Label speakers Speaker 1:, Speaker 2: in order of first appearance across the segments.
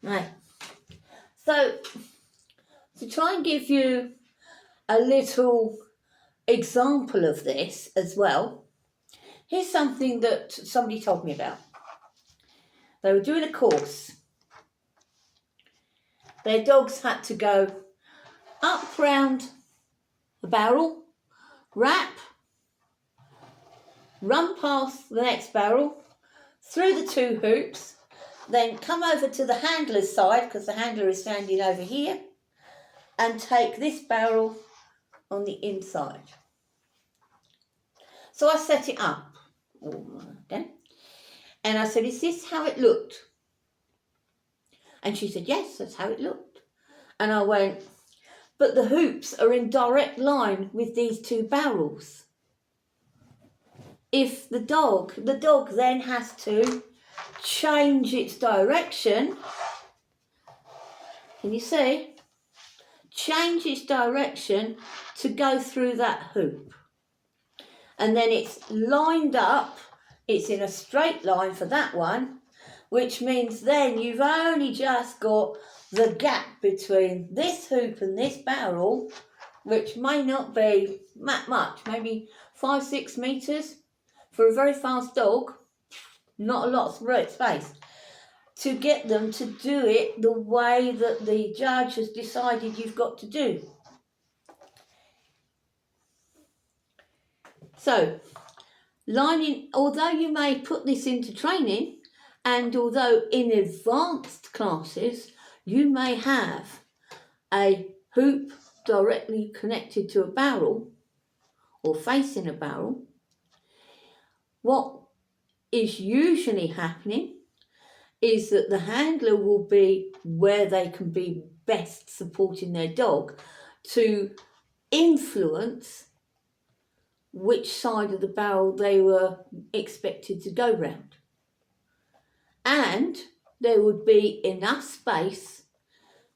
Speaker 1: Right. So, to try and give you a little example of this as well, here's something that somebody told me about. They were doing a course. Their dogs had to go up round the barrel, wrap, run past the next barrel, through the 2 hoops, then come over to the handler's side, because the handler is standing over here, and take this barrel on the inside. So I set it up, okay, and I said, is this how it looked? And she said, yes, that's how it looked. And I went, but the hoops are in direct line with these 2 barrels. If the dog then has to change its direction, can you see? Change its direction to go through that hoop. And then it's lined up, it's in a straight line for that one, which means then you've only just got the gap between this hoop and this barrel, which may not be that much, maybe 5-6 metres. For a very fast dog, not a lot of space, to get them to do it the way that the judge has decided you've got to do. So, lining, although you may put this into training, and although in advanced classes you may have a hoop directly connected to a barrel or facing a barrel, what is usually happening is that the handler will be where they can be best supporting their dog to influence which side of the barrel they were expected to go round. And there would be enough space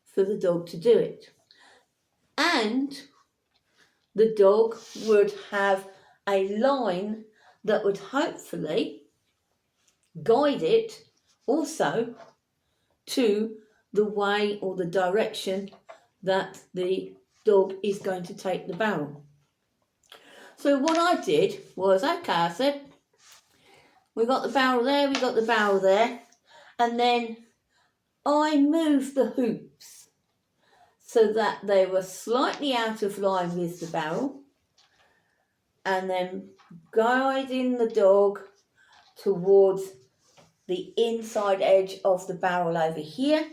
Speaker 1: for the dog to do it. And the dog would have a line that would hopefully guide it also to the way or the direction that the dog is going to take the barrel. So what I did was, okay, I said, we got the barrel there, we got the barrel there, and then I moved the hoops so that they were slightly out of line with the barrel, and then guiding the dog towards the inside edge of the barrel over here,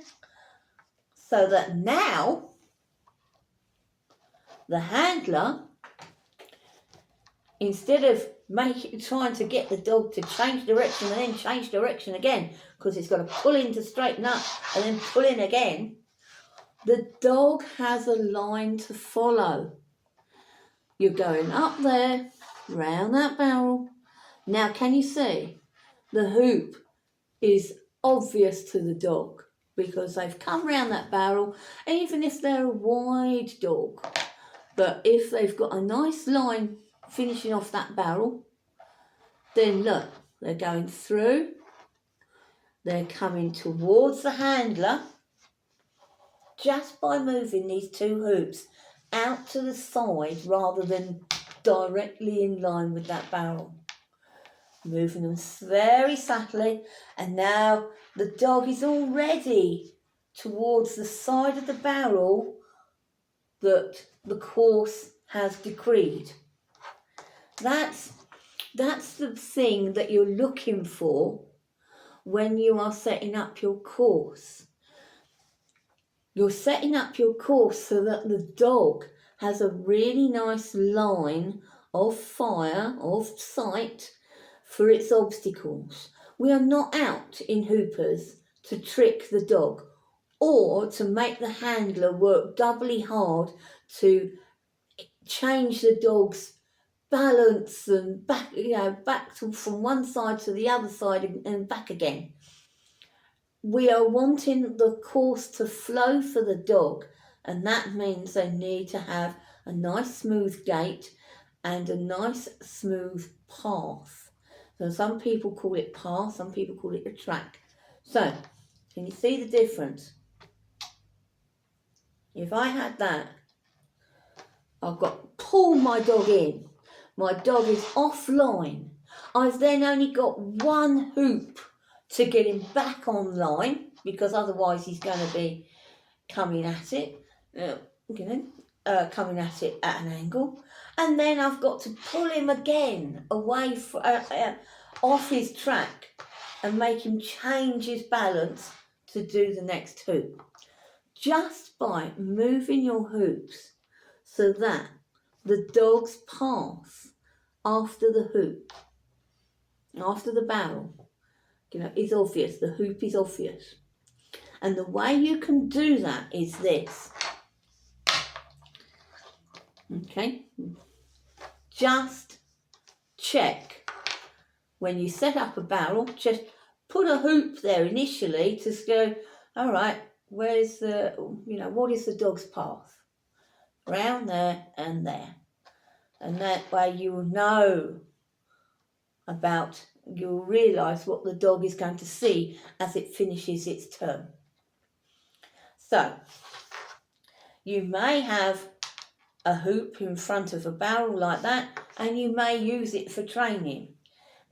Speaker 1: so that now the handler, instead of trying to get the dog to change direction and then change direction again, because it's got to pull in to straighten up and then pull in again, the dog has a line to follow. You're going up there, round that barrel. Now, can you see? The hoop is obvious to the dog because they've come round that barrel, even if they're a wide dog. But if they've got a nice line finishing off that barrel, then look, they're going through, they're coming towards the handler just by moving these 2 hoops out to the side rather than directly in line with that barrel. Moving them very subtly, and now the dog is already towards the side of the barrel that the course has decreed. That's the thing that you're looking for when you are setting up your course. You're setting up your course so that the dog has a really nice line of fire, of sight, for its obstacles. We are not out in hoopers to trick the dog or to make the handler work doubly hard to change the dog's balance and back from one side to the other side and back again. We are wanting the course to flow for the dog, and that means they need to have a nice smooth gait and a nice smooth path. So some people call it path, some people call it a track. So Can you see the difference? If I had that, I've got to pull my dog in. My dog is offline. I've then only got one hoop to get him back online, because otherwise he's going to be coming at it, coming at it at an angle. And then I've got to pull him again away off his track and make him change his balance to do the next hoop. Just by moving your hoops so that the dog's path after the hoop, after the barrel, is obvious. The hoop is obvious. And the way you can do that is this. Okay? Just check. When you set up a barrel, just put a hoop there initially to go, all right, where's the, what is the dog's path? Round there and there. And that way you'll know you'll realise what the dog is going to see as it finishes its turn. So, you may have a hoop in front of a barrel like that, and you may use it for training,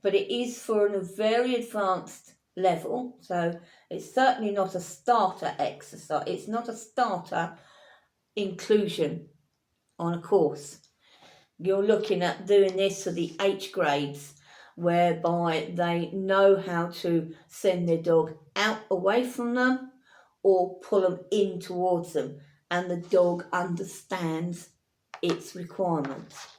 Speaker 1: but it is for a very advanced level, so it's certainly not a starter exercise. It's not a starter inclusion on a course. You're looking at doing this for the H grades, whereby they know how to send their dog out away from them or pull them in towards them, and the dog understands its requirements.